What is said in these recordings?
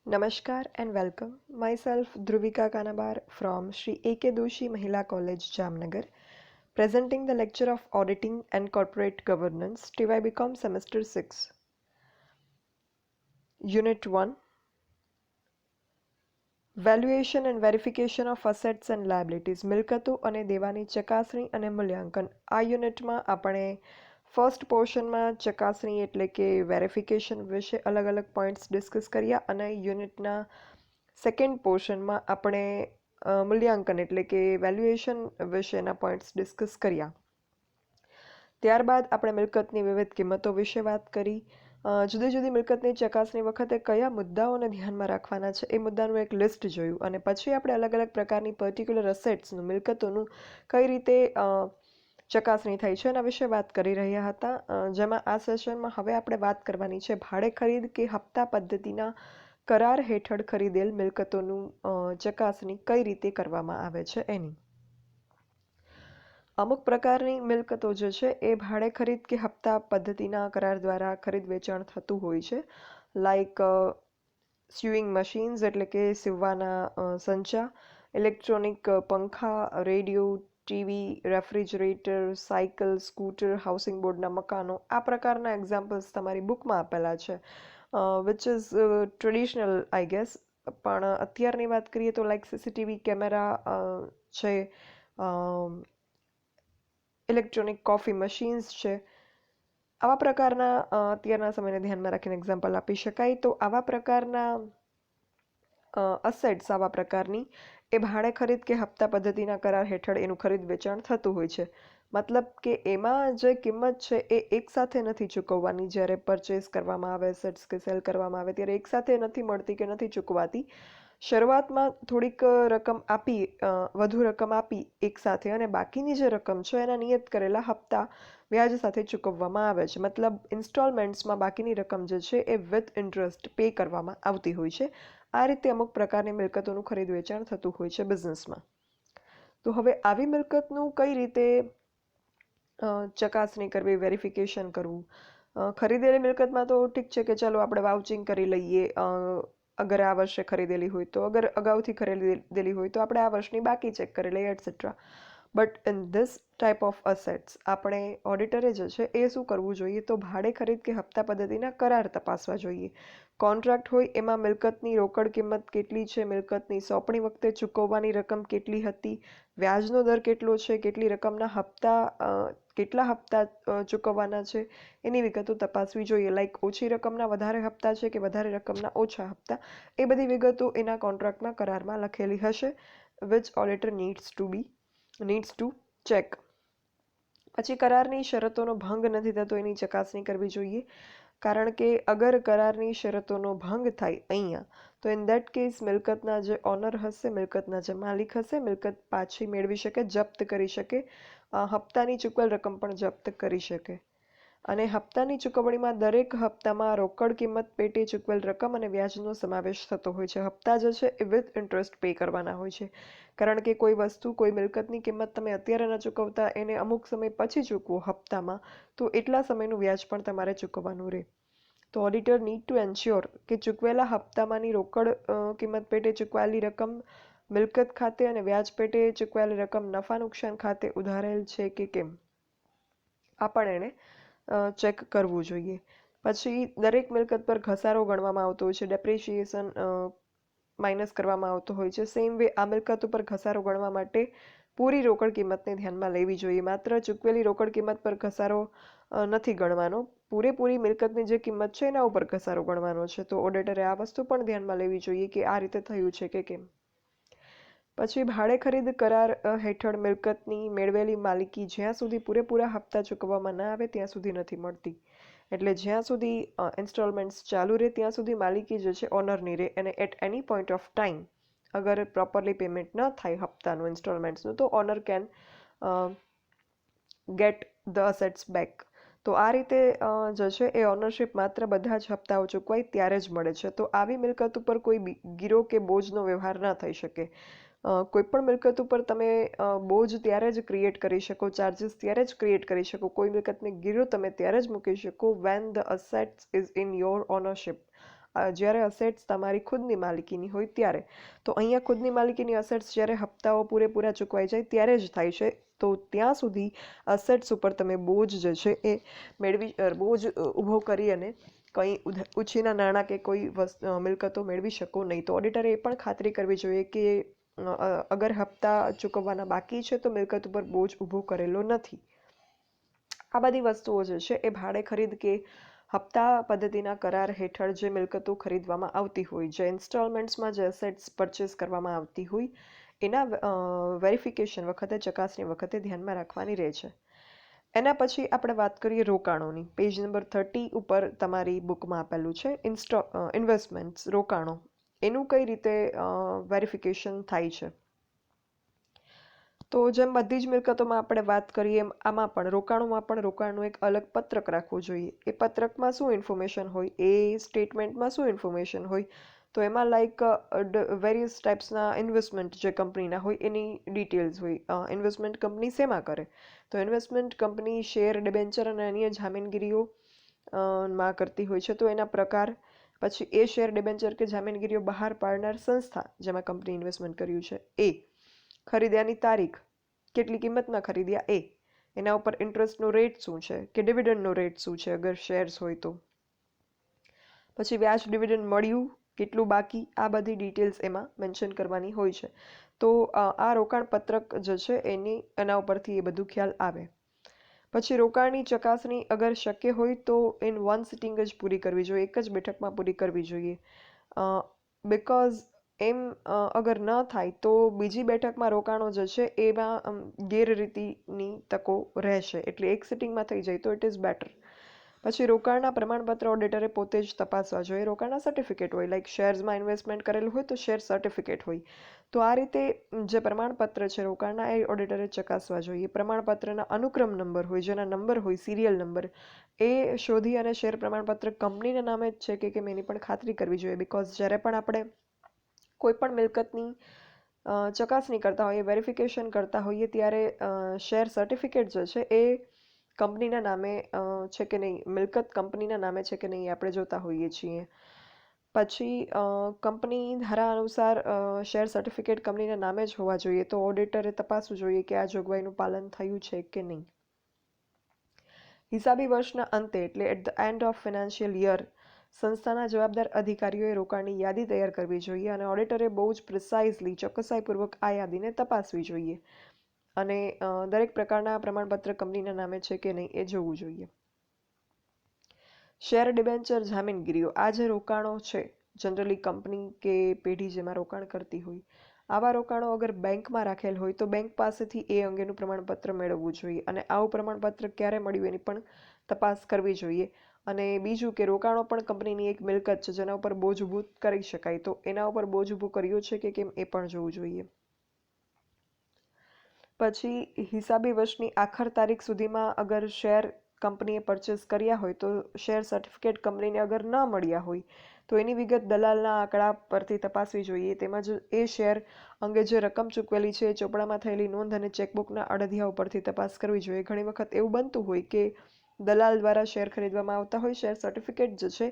Namaskar and welcome. Myself Dhruvika Kanabar from Sri AKDMC Mahila College, Jamnagar, presenting the lecture of Auditing and Corporate Governance, TY BCom Semester 6. Unit 1, Valuation and Verification of Assets and Liabilities, મિલકતો અને દેવાની ચકાસણી અને મૂલ્યાંકન. આ યુનિટમાં આપણે first પોર્શનમાં ચકાસણી એટલે કે વેરિફિકેશન વિશે અલગ અલગ પોઈન્ટ્સ ડિસ્કસ કર્યા અને યુનિટના સેકન્ડ પોર્શનમાં આપણે મૂલ્યાંકન એટલે કે વેલ્યુએશન વિશેના પોઈન્ટ્સ ડિસ્કસ કર્યા. ત્યારબાદ આપણે મિલકતની વિવિધ કિંમતો વિશે વાત કરી. જુદી જુદી મિલકતની ચકાસણી વખતે કયા મુદ્દાઓને ધ્યાનમાં રાખવાના છે એ મુદ્દાનું એક લિસ્ટ જોયું અને પછી આપણે અલગ અલગ પ્રકારની પર્ટિક્યુલર અસેટ્સનું મિલકતોનું કઈ રીતે ચકાસણી થઈ છે એના વિશે વાત કરી રહ્યા હતા. જેમાં આ સેશનમાં હવે આપણે વાત કરવાની છે ભાડે ખરીદ કે હપ્તા પદ્ધતિના કરાર હેઠળ ખરીદેલ મિલકતોનું ચકાસણી કઈ રીતે કરવામાં આવે છે એની. અમુક પ્રકારની મિલકતો જે છે એ ભાડે ખરીદ કે હપ્તા પદ્ધતિના કરાર દ્વારા ખરીદ વેચાણ થતું હોય છે. લાઈક સ્યુઇંગ મશીન્સ એટલે કે સીવવાના સંચા, ઇલેક્ટ્રોનિક પંખા, radio, TV, refrigerator, cycle, scooter, housing બોર્ડના મકાનો. આ પ્રકારના એક્ઝામ્પલ્સ તમારી બુકમાં આપેલા છે, which is traditional I guess. પણ અત્યારની વાત કરીએ તો લાઈક સીસીટીવી કેમેરા છે, ઇલેક્ટ્રોનિક કોફી મશીન્સ છે. આવા પ્રકારના અત્યારના સમયને ધ્યાનમાં રાખીને એક્ઝામ્પલ આપી શકાય. તો આવા પ્રકારના અસેટ્સ, આવા પ્રકારની એ ભાડે ખરીદ કે હપ્તા પદ્ધતિના કરાર હેઠળ એનું ખરીદ વેચાણ થતું હોય છે. મતલબ કે એમાં જે કિંમત છે એ એકસાથે નથી ચૂકવવાની. જ્યારે પરચેસ કરવામાં આવે એસેટ્સ કે સેલ કરવામાં આવે ત્યારે એકસાથે નથી મળતી કે નથી ચૂકવાતી. શરૂઆતમાં થોડીક રકમ આપી, વધુ રકમ આપી એકસાથે, અને બાકીની જે રકમ છે એના નિયત કરેલા હપ્તા વ્યાજ સાથે ચૂકવવામાં આવે છે. મતલબ ઇન્સ્ટોલમેન્ટ્સમાં બાકીની રકમ જે છે એ વિથ ઇન્ટરેસ્ટ પે કરવામાં આવતી હોય છે. આ રીતે અમુક પ્રકારની મિલકતોનું ખરીદ વેચાણ થતું હોય છે બિઝનેસમાં. તો હવે આવી મિલકતનું કઈ રીતે ચકાસણી કરવી, વેરિફિકેશન કરવું. ખરીદેલી મિલકતમાં તો ઠીક છે કે ચાલો આપણે વાઉચિંગ કરી લઈએ. અગર આ વર્ષે ખરીદેલી હોય તો, અગર અગાઉથી ખરીદેલી હોય તો આપણે આ વર્ષની બાકી ચેક કરી લઈએ etcetera. But in this type of assets આપણે ઓડિટરે જે છે એ શું કરવું જોઈએ, તો ભાડે ખરીદ કે હપ્તા પદ્ધતિના કરાર તપાસવા જોઈએ. કોન્ટ્રાક્ટ હોય એમાં મિલકતની રોકડ કિંમત કેટલી છે, મિલકતની સોંપણી વખતે ચૂકવવાની રકમ કેટલી હતી, વ્યાજનો દર કેટલો છે, કેટલી રકમના હપ્તા, કેટલા હપ્તા ચૂકવવાના છે એની વિગતો તપાસવી જોઈએ. લાઈક ઓછી રકમના વધારે હપ્તા છે કે વધારે રકમના ઓછા હપ્તા, એ બધી વિગતો એના કોન્ટ્રાક્ટના કરારમાં લખેલી હશે, which auditor needs to check. પછી કરારની શરતોનો ભંગ નથી થતો એની ચકાસણી કરવી જોઈએ. કારણ કે અગર કરારની શરતોનો ભંગ થાય અહીંયા, તો ઇન દેટ કેસ મિલકતના જે ઓનર હશે, મિલકતના જે માલિક હશે, મિલકત પાછી મેળવી શકે, જપ્ત કરી શકે, હપ્તાની ચૂકવેલ રકમ પણ જપ્ત કરી શકે. અને હપ્તાની ચૂકવણીમાં દરેક હપ્તામાં રોકડ કિંમત પેટે ચૂકવેલ રકમ અને વ્યાજનો સમાવેશ થતો હોય છે. હપ્તા જે છે એ વિથ ઇન્ટરેસ્ટ પે કરવાના હોય છે. કારણ કે કોઈ વસ્તુ, કોઈ મિલકતની કિંમત તમે અત્યારે ન ચૂકવતા એને અમુક સમય પછી ચૂકવો હપ્તામાં, તો એટલા સમયનું વ્યાજ પણ તમારે ચૂકવવાનું રહે. તો ઓડિટર નીડ ટુ એન્શ્યોર કે ચૂકવેલા હપ્તામાંની રોકડ કિંમત પેટે ચૂકવાયેલી રકમ મિલકત ખાતે અને વ્યાજ પેટે ચૂકવાયેલી રકમ નફા નુકસાન ખાતે ઉધારેલ છે કે કેમ, આ પણ એણે ચેક કરવું જોઈએ. પછી દરેક મિલકત પર ઘસારો ગણવામાં આવતો હોય છે, ડેપ્રિશિએશન માઇનસ કરવામાં આવતો હોય છે. સેમ વે આ મિલકત ઉપર ઘસારો ગણવા માટે પૂરી રોકડ કિંમતને ધ્યાનમાં લેવી જોઈએ. માત્ર ચૂકવેલી રોકડ કિંમત પર ઘસારો નથી ગણવાનો, પૂરેપૂરી મિલકતની જે કિંમત છે એના ઉપર ઘસારો ગણવાનો છે. તો ઓડિટરે આ વસ્તુ પણ ધ્યાનમાં લેવી જોઈએ કે આ રીતે થયું છે કે કેમ. પછી ભાડે ખરીદ કરાર હેઠળ મિલકતની મેળવેલી માલિકી જ્યાં સુધી પૂરેપૂરા હપ્તા ચૂકવવામાં ના આવે ત્યાં સુધી નથી મળતી. એટલે જ્યાં સુધી ઇન્સ્ટોલમેન્ટ્સ ચાલુ રહે ત્યાં સુધી માલિકી જે છે ઓનરની રહે, અને at any point of time અગર પ્રોપરલી પેમેન્ટ ન થાય હપ્તાનું, ઇન્સ્ટોલમેન્ટ્સનું, તો owner can get the assets back. તો આ રીતે જે છે એ ઓનરશિપ માત્ર બધા જ હપ્તાઓ ચૂકવાય ત્યારે જ મળે છે. તો આવી મિલકત ઉપર કોઈ ગીરો કે બોજનો વ્યવહાર ના થઈ શકે. કોઈ પણ મિલકત ઉપર તમે બોજ ત્યારે જ ક્રિએટ કરી શકો, ચાર્જીસ ત્યારે જ ક્રિએટ કરી શકો, કોઈ મિલકતને ગીરો તમે ત્યારે જ મૂકી શકો when the assets is in your ownership. જ્યારે અસેટ્સ તમારી ખુદની માલિકીની હોય ત્યારે. તો અહીંયા ખુદની માલિકીની અસેટ્સ જ્યારે હપ્તાઓ પૂરેપૂરા ચૂકવાઈ જાય ત્યારે જ થાય છે. તો ત્યાં સુધી અસેટ્સ ઉપર તમે બોજ જે છે એ બોજ ઊભો કરી અને કંઈ ઉછીના નાણાં કે કોઈ મિલકતો મેળવી શકો નહીં. તો ઓડિટરે એ પણ ખાતરી કરવી જોઈએ કે અગર હપ્તા ચૂકવવાના બાકી છે તો મિલકત ઉપર બોજ ઊભો કરેલો નથી. આ બધી વસ્તુઓ જે છે એ ભાડે ખરીદ કે હપ્તા પદ્ધતિના કરાર હેઠળ જે મિલકતો ખરીદવામાં આવતી હોય, જે ઇન્સ્ટોલમેન્ટ્સમાં જે એસેટ્સ પરચેસ કરવામાં આવતી હોય, એના વેરિફિકેશન વખતે, ચકાસણી વખતે ધ્યાનમાં રાખવાની રહે છે. એના પછી આપણે વાત કરીએ રોકાણોની. પેજ નંબર 30 ઉપર તમારી બુકમાં આપેલું છે ઇન્વેસ્ટમેન્ટ્સ, રોકાણો. એનું કઈ રીતે વેરિફિકેશન થાય છે. તો જેમ બધી જ મિલકતોમાં આપણે વાત કરીએ એમ આમાં પણ રોકાણનું એક અલગ પત્રક રાખવું જોઈએ. એ પત્રકમાં શું ઇન્ફોર્મેશન હોય, એ સ્ટેટમેન્ટમાં શું ઇન્ફોર્મેશન હોય, તો એમાં લાઈક વેરિયસ ટાઈપ્સના ઇન્વેસ્ટમેન્ટ જે કંપનીના હોય એની ડિટેલ્સ હોય. ઇન્વેસ્ટમેન્ટ કંપની શેમાં કરે, તો ઇન્વેસ્ટમેન્ટ કંપની શેર, ડિબેન્ચર અને અન્ય જામીનગીરીઓ માં કરતી હોય છે. તો એના પ્રકાર, પછી એ શેર, ડિબેન્ચર કે જામીનગીરીઓ બહાર પાડનાર સંસ્થા જેમાં કંપની ઇન્વેસ્ટમેન્ટ કર્યું છે એ, ખરીદ્યાની તારીખ, કેટલી કિંમતના ખરીદ્યા એ, એના ઉપર ઇન્ટરેસ્ટનો રેટ શું છે કે ડિવિડન્ડનો રેટ શું છે અગર શેર્સ હોય તો, પછી વ્યાજ ડિવિડન્ડ મળ્યું, કેટલું બાકી, આ બધી ડિટેલ્સ એમાં મેન્શન કરવાની હોય છે. તો આ રોકાણ પત્રક જે છે એના ઉપરથી એ બધું ખ્યાલ આવે. પછી રોકાણની ચકાસણી અગર શક્ય હોય તો ઇન વન સિટિંગ જ પૂરી કરવી જોઈએ, એક જ બેઠકમાં પૂરી કરવી જોઈએ. બિકોઝ અગર ન થાય તો બીજી બેઠકમાં રોકાણો જે છે એમાં ગેરરીતિની તકો રહેશે. એટલે એક સિટિંગમાં થઈ જાય તો ઇટ ઇઝ બેટર. પછી રોકાણના પ્રમાણપત્ર ઓડિટરે પોતે જ તપાસવા જોઈએ. રોકાણના સર્ટિફિકેટ હોય, લાઈક શેર્સમાં ઇન્વેસ્ટમેન્ટ કરેલું હોય તો શેર સર્ટિફિકેટ હોય. તો આ રીતે જે પ્રમાણપત્ર છે રોકાણના એ ઓડિટરે ચકાસવા જોઈએ. પ્રમાણપત્રના અનુક્રમ નંબર હોય, જેના નંબર હોય, સિરિયલ નંબર, એ શોધી અને શેર પ્રમાણપત્ર કંપનીના નામે જ છે કે કેમ એની પણ ખાતરી કરવી જોઈએ. બિકોઝ જ્યારે પણ આપણે કોઈ પણ મિલકતની ચકાસણી કરતા હોઈએ, વેરિફિકેશન કરતા હોઈએ ત્યારે શેર સર્ટિફિકેટ જે છે એ કંપનીના નામે છે કે નહીં, મિલકત કંપનીના નામે છે કે નહીં આપણે જોતા હોઈએ છીએ. પછી કંપની ધારા અનુસાર શેર સર્ટિફિકેટ કંપનીના નામે જ હોવા જોઈએ. તો ઓડિટરે તપાસવું જોઈએ કે આ જોગવાઈનું પાલન થયું છે કે નહીં. હિસાબી વર્ષના અંતે એટલે at the end of financial year સંસ્થાના જવાબદાર અધિકારીઓએ રોકાણની યાદી તૈયાર કરવી જોઈએ અને ઓડિટરે બહુ જ પ્રિસાઇઝલી, ચોકસાઈપૂર્વક આ યાદીને તપાસવી જોઈએ અને દરેક પ્રકારના પ્રમાણપત્ર કંપનીના નામે છે કે નહીં એ જોવું જોઈએ. શેર, ડિબેન્ચર, જામીનગીરીઓ, આ જે રોકાણો છે, જનરલી કંપની કે પેઢી જેમાં રોકાણ કરતી હોય, આવા રોકાણો અગર બેંકમાં રાખેલ હોય તો બેંક પાસેથી એ અંગેનું પ્રમાણપત્ર મેળવવું જોઈએ અને આવું પ્રમાણપત્ર ક્યારે મળ્યું એની પણ તપાસ કરવી જોઈએ. અને બીજું કે રોકાણો પણ કંપનીની એક મિલકત છે જેના ઉપર બોજ ઊભું કરી શકાય, તો એના ઉપર બોજ ઊભું કર્યો છે કે કેમ એ પણ જોવું જોઈએ. પછી હિસાબી વર્ષની આખર તારીખ સુધીમાં અગર શેર કંપનીએ પરચેસ કર્યા હોય તો શેર સર્ટિફિકેટ કંપનીને અગર ન મળ્યા હોય તો એની વિગત દલાલના આંકડા પરથી તપાસવી જોઈએ. તેમજ એ શેર અંગે જે રકમ ચૂકવેલી છે એ ચોપડામાં થયેલી નોંધ અને ચેકબુકના અડધિયા ઉપરથી તપાસ કરવી જોઈએ. ઘણી વખત એવું બનતું હોય કે દલાલ દ્વારા શેર ખરીદવામાં આવતા હોય, શેર સર્ટિફિકેટ જે છે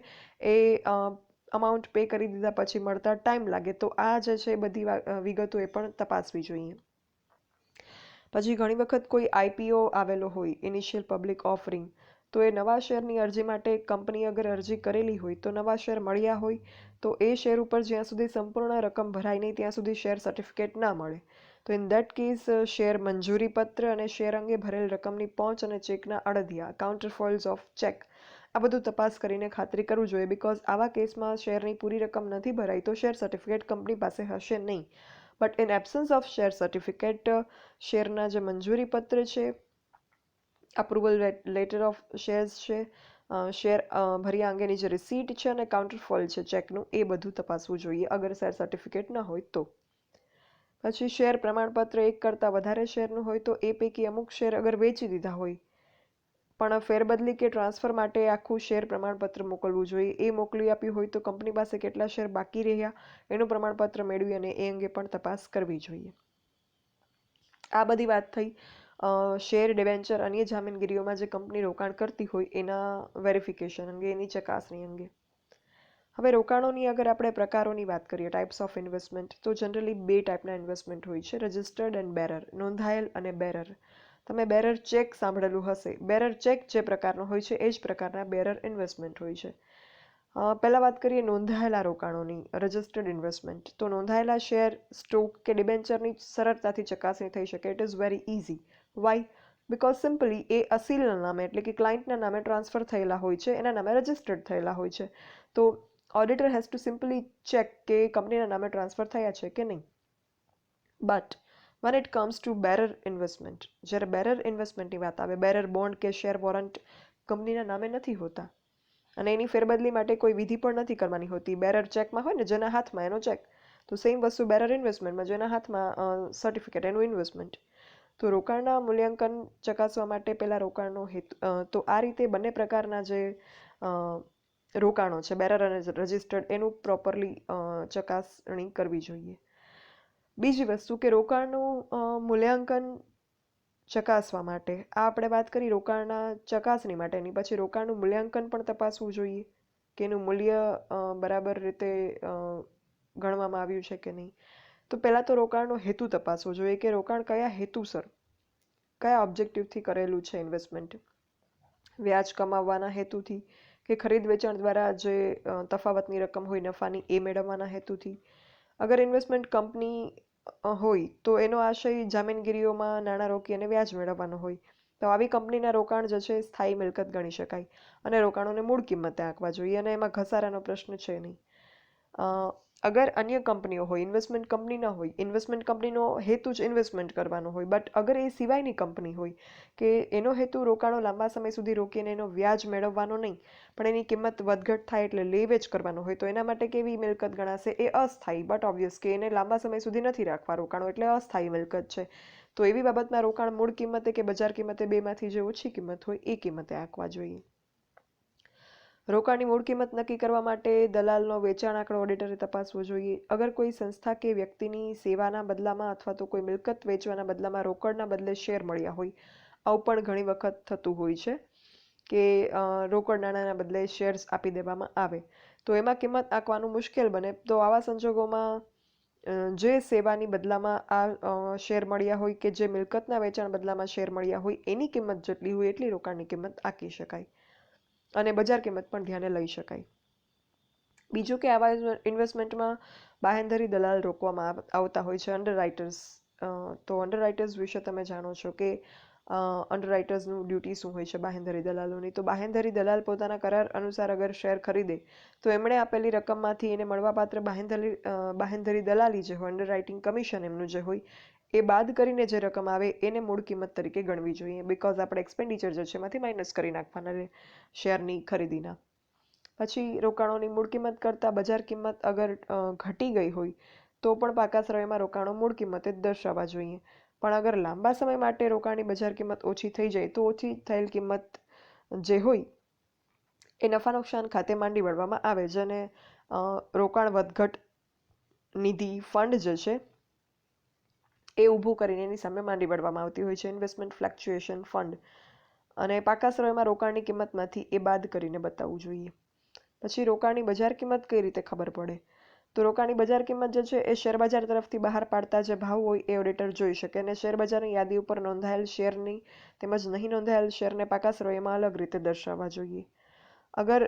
એ અમાઉન્ટ પે કરી દીધા પછી મળતા ટાઈમ લાગે. તો આ જે છે બધી વિગતો એ પણ તપાસવી જોઈએ. પછી ઘણી વખત કોઈ આઈપીઓ આવેલો હોય, ઇનિશિયલ પબ્લિક ઓફરિંગ, તો એ નવા શેરની અરજી માટે કંપની અગર અરજી કરેલી હોય તો નવા શેર મળ્યા હોય તો એ શેર ઉપર જ્યાં સુધી સંપૂર્ણ રકમ ભરાય નહીં ત્યાં સુધી શેર સર્ટિફિકેટ ના મળે. તો ઇન દેટ કેસ શેર મંજૂરી પત્ર અને શેર અંગે ભરેલ રકમની પહોંચ અને ચેકના અડધિયા, કાઉન્ટરફોલ્સ ઓફ ચેક, આ બધું તપાસ કરીને ખાતરી કરવું જોઈએ. બિકોઝ આવા કેસમાં શેરની પૂરી રકમ નથી ભરાઈ તો શેર સર્ટિફિકેટ કંપની પાસે હશે નહીં. But in absence of share certificate, શેરના જે મંજૂરી પત્ર છે, અપ્રુવલ લેટર ઓફ શેર્સ છે, શેર ભર્યા અંગેની જે રિસીટ છે અને કાઉન્ટરફોલ છે ચેકનું, એ બધું તપાસવું જોઈએ અગર શેર સર્ટિફિકેટ ન હોય તો. પછી શેર પ્રમાણપત્ર એક કરતાં વધારે શેરનું હોય તો એ પૈકી અમુક શેર અગર વેચી દીધા હોય પણ ફેરબદલી કે ટ્રાન્સફર માટે આખું શેર પ્રમાણપત્ર મોકલવું જોઈએ. એ મોકલી આપ્યું હોય તો કંપની પાસે કેટલા શેર બાકી રહ્યા એનું પ્રમાણપત્ર મેળવી અને એ અંગે પણ તપાસ કરવી જોઈએ. આ બધી વાત થઈ શેર, ડિબેન્ચર, અન્ય જામીનગીરીઓમાં જે કંપની રોકાણ કરતી હોય એના વેરિફિકેશન અંગે, એની ચકાસણી અંગે. હવે રોકાણોની અગર આપણે પ્રકારોની વાત કરીએ, ટાઈપ્સ ઓફ ઇન્વેસ્ટમેન્ટ, તો જનરલી 2 ટાઈપના ઇન્વેસ્ટમેન્ટ હોય છે, રજિસ્ટર્ડ એન્ડ બેરર, નોંધાયેલ અને બેરર. તમે બેરર ચેક સાંભળેલું હશે. બેરર ચેક જે પ્રકારનો હોય છે એ જ પ્રકારના બેરર ઇન્વેસ્ટમેન્ટ હોય છે. પહેલાં વાત કરીએ નોંધાયેલા રોકાણોની, રજિસ્ટર્ડ ઇન્વેસ્ટમેન્ટ. તો નોંધાયેલા શેર, સ્ટોક કે ડિબેન્ચરની સરળતાથી ચકાસણી થઈ શકે. It is very easy. Why? Because simply એ અસીલના નામે એટલે કે ક્લાયન્ટના નામે ટ્રાન્સફર થયેલા હોય છે, એના નામે રજિસ્ટર્ડ થયેલા હોય છે. તો auditor has to simply check કે કંપનીના નામે ટ્રાન્સફર થયા છે કે નહીં. But when it comes to bearer investment, જ્યારે બેરર ઇન્વેસ્ટમેન્ટની વાત આવે, બેરર બોન્ડ કે શેર વોરંટ કંપનીના નામે નથી હોતા અને એની ફેરબદલી માટે કોઈ વિધિ પણ નથી કરવાની હોતી. બેરર ચેકમાં હોય ને, જેના હાથમાં એનો ચેક, તો સેમ વસ્તુ બેરર ઇન્વેસ્ટમેન્ટમાં, જેના હાથમાં સર્ટિફિકેટ, એનું ઇન્વેસ્ટમેન્ટ. તો રોકાણના મૂલ્યાંકન ચકાસવા માટે પહેલાં રોકાણનો હેતુ, તો આ રીતે બંને પ્રકારના જે રોકાણો છે, બેરર અને રજિસ્ટર્ડ, એનું પ્રોપરલી ચકાસણી કરવી જોઈએ. બીજી વસ્તુ કે રોકાણનું મૂલ્યાંકન ચકાસવા માટે, આ આપણે વાત કરી રોકાણના ચકાસણી માટેની, પછી રોકાણનું મૂલ્યાંકન પણ તપાસવું જોઈએ કે એનું મૂલ્ય બરાબર રીતે ગણવામાં આવ્યું છે કે નહીં. તો પહેલાં તો રોકાણનો હેતુ તપાસવો જોઈએ કે રોકાણ કયા હેતુસર, કયા ઓબ્જેક્ટિવથી કરેલું છે ઇન્વેસ્ટમેન્ટ. વ્યાજ કમાવવાના હેતુથી કે ખરીદ વેચાણ દ્વારા જે તફાવતની રકમ હોય નફાની, એ મેળવવાના હેતુથી. અગર ઇન્વેસ્ટમેન્ટ કંપની હોય તો એનો આશય જામીનગીરીઓમાં નાણાં રોકી અને વ્યાજ મેળવવાનો હોય, તો આવી કંપનીના રોકાણ જે છે સ્થાયી મિલકત ગણી શકાય અને રોકાણોને મૂળ કિંમતે આંકવા જોઈએ અને એમાં ઘસારાનો પ્રશ્ન છે નહીં. અગર અન્ય કંપનીઓ હોય, ઇન્વેસ્ટમેન્ટ કંપની ન હોય, ઇન્વેસ્ટમેન્ટ કંપનીનો હેતુ જ ઇન્વેસ્ટમેન્ટ કરવાનો હોય, બટ અગર એ સિવાયની કંપની હોય કે એનો હેતુ રોકાણો લાંબા સમય સુધી રોકીને એનો વ્યાજ મેળવવાનો નહીં, પણ એની કિંમત વધઘટ થાય એટલે લે વેચ કરવાનો હોય, તો એના માટે કેવી મિલકત ગણાશે? એ અસ્થાયી, બટ ઓબ્વિયસ કે એને લાંબા સમય સુધી નથી રાખવા રોકાણો, એટલે અસ્થાયી મિલકત છે. તો એવી બાબતમાં રોકાણ મૂળ કિંમતે કે બજાર કિંમતે, બેમાંથી જે ઓછી કિંમત હોય એ કિંમતે આંકવા જોઈએ. રોકાણની મૂળ કિંમત નક્કી કરવા માટે દલાલનો વેચાણ આંકડો ઓડિટરે તપાસવો જોઈએ. અગર કોઈ સંસ્થા કે વ્યક્તિની સેવાના બદલામાં અથવા તો કોઈ મિલકત વેચવાના બદલામાં રોકડના બદલે શેર મળ્યા હોય, આવું પણ ઘણી વખત થતું હોય છે કે રોકડ નાણાંના બદલે શેર્સ આપી દેવામાં આવે, તો એમાં કિંમત આંકવાનું મુશ્કેલ બને. તો આવા સંજોગોમાં જે સેવાની બદલામાં આ શેર મળ્યા હોય કે જે મિલકતના વેચાણ બદલામાં શેર મળ્યા હોય, એની કિંમત જેટલી હોય એટલી રોકાણની કિંમત આંકી શકાય અને બજાર કિંમત પણ ધ્યાને લઈ શકાય. બીજું કે આવા ઇન્વેસ્ટમેન્ટમાં બાહેંધરી દલાલ રોકવામાં આવતા હોય છે, અંડરરાઇટર્સ. તો અંડરરાઇટર્સ વિશે તમે જાણો છો કે અંડરરાઇટર્સનું ડ્યુટી શું હોય છે બાહેંધરી દલાલોની. તો બાહેંધરી દલાલ પોતાના કરાર અનુસાર અગર શેર ખરીદે તો એમણે આપેલી રકમમાંથી એને મળવાપાત્ર બાહેંધરી દલાલી જે હોય, અંડરરાઇટિંગ કમિશન એમનું જે હોય, એ બાદ કરીને જે રકમ આવે એને મૂળ કિંમત તરીકે ગણવી જોઈએ. બિકોઝ આપણે એક્સપેન્ડિચર જે છે એમાંથી માઇનસ કરી નાખવાના શેરની ખરીદીના. પછી રોકાણોની મૂળ કિંમત કરતાં બજાર કિંમત અગર ઘટી ગઈ હોય તો પણ પાકા સમયમાં રોકાણો મૂળ કિંમતે જ દર્શાવવા જોઈએ. પણ અગર લાંબા સમય માટે રોકાણની બજાર કિંમત ઓછી થઈ જાય તો ઓછી થયેલ કિંમત જે હોય એ નફા નુકસાન ખાતે માંડી વળવામાં આવે, જેને રોકાણ વધઘટ નિધિ ફંડ જે છે એ ઊભું કરીને એની સામે માંડી વળવામાં આવતી હોય છે, ઇન્વેસ્ટમેન્ટ ફ્લક્ચ્યુએશન ફંડ. અને પાકા સમયમાં રોકાણની કિંમતમાંથી એ બાદ કરીને બતાવવું જોઈએ. પછી રોકાણની બજાર કિંમત કઈ રીતે ખબર પડે? તો રોકાણની બજાર કિંમત જે છે એ શેરબજાર તરફથી બહાર પાડતા જે ભાવ હોય એ ઓડિટર જોઈ શકે અને શેરબજારની યાદી ઉપર નોંધાયેલ શેરની તેમજ નહીં નોંધાયેલ શેરને પાકા સમયમાં અલગ રીતે દર્શાવવા જોઈએ. અગર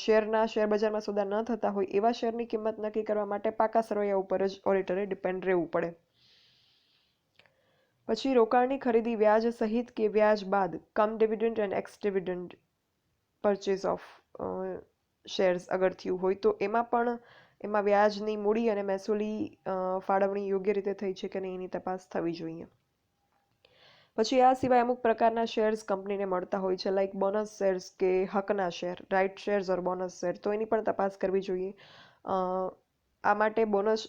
શેરના શેરબજારમાં સોદા ન થતા હોય એવા શેરની કિંમત નક્કી કરવા માટે પાકા સરવૈયા ઉપર જ ઓડિટરે ડિપેન્ડ રહેવું પડે. પછી રોકાણની ખરીદી વ્યાજ સહિત કે વ્યાજ બાદ, cum dividend and ex dividend purchase of shares અગર થયું હોય તો એમાં વ્યાજની મૂડી અને મહેસૂલી ફાળવણી યોગ્ય રીતે થઈ છે કે નહીં એની તપાસ થવી જોઈએ. પછી આ સિવાય અમુક પ્રકારના શેર્સ કંપનીને મળતા હોય છે, લાઇક બોનસ શેર્સ કે હકના શેર, રાઇટ શેર્સ ઓર બોનસ શેર, તો એની પણ તપાસ કરવી જોઈએ. આ માટે બોનસ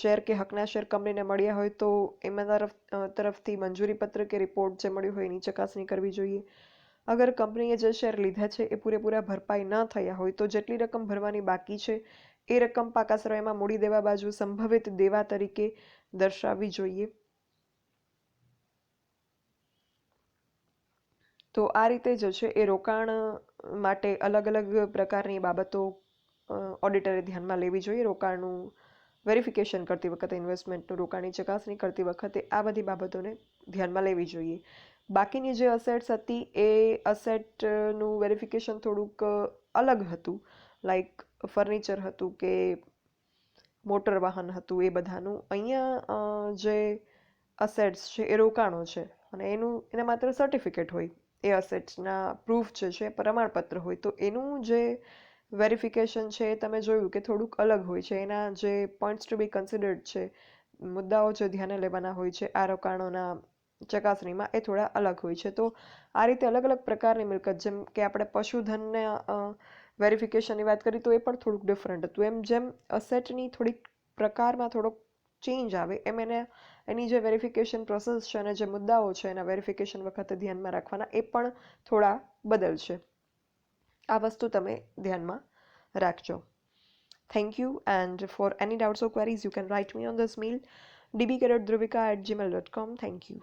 શેર કે હકના શેર કંપનીને મળ્યા હોય તો એમાં તરફથી મંજૂરી પત્ર કે રિપોર્ટ જે મળ્યું હોય એની ચકાસણી કરવી જોઈએ. અગર કંપનીએ જે શેર લીધા છે એ પૂરેપૂરા ભરપાઈ ન થયા હોય તો જેટલી રકમ ભરવાની બાકી છે એ રકમ પાકા સમયમાં મૂડી દેવા બાજુ સંભવિત દેવા તરીકે દર્શાવવી જોઈએ. તો આ રીતે જે છે એ રોકાણ માટે અલગ અલગ પ્રકારની બાબતો ઓડિટરે ધ્યાનમાં લેવી જોઈએ. રોકાણનું વેરિફિકેશન કરતી વખતે, ઇન્વેસ્ટમેન્ટનું રોકાણની ચકાસણી કરતી વખતે આ બધી બાબતોને ધ્યાનમાં લેવી જોઈએ. બાકીની જે અસેટ્સ હતી એ અસેટનું વેરિફિકેશન થોડુંક અલગ હતું. લાઈક ફર્નિચર હતું કે મોટર વાહન હતું, એ બધાનું. અહીંયા જે અસેટ્સ છે એ રોકાણો છે અને એના માત્ર સર્ટિફિકેટ હોય, એ અસેટ્સના પ્રૂફ જે છે પ્રમાણપત્ર હોય, તો એનું જે વેરિફિકેશન છે એ તમે જોયું કે થોડુંક અલગ હોય છે. એના જે પોઈન્ટ્સ ટુ બી કન્સિડર્ડ છે, મુદ્દાઓ જે ધ્યાને લેવાના હોય છે આ રોકાણોના ચકાસણીમાં, એ થોડા અલગ હોય છે. તો આ રીતે અલગ અલગ પ્રકારની મિલકત, જેમ કે આપણે પશુધનને વેરિફિકેશનની વાત કરી તો એ પણ થોડુંક ડિફરન્ટ હતું. જેમ અસેટની થોડીક પ્રકારમાં થોડોક ચેન્જ આવે, એમ એની જે વેરિફિકેશન પ્રોસેસ છે અને જે મુદ્દાઓ છે એના વેરિફિકેશન વખતે ધ્યાનમાં રાખવાના એ પણ થોડા બદલશે. આ વસ્તુ તમે ધ્યાનમાં રાખજો. Thank you, and for any doubts or queries you can write me on this mail db@dhruvika@gmail.com. Thank you.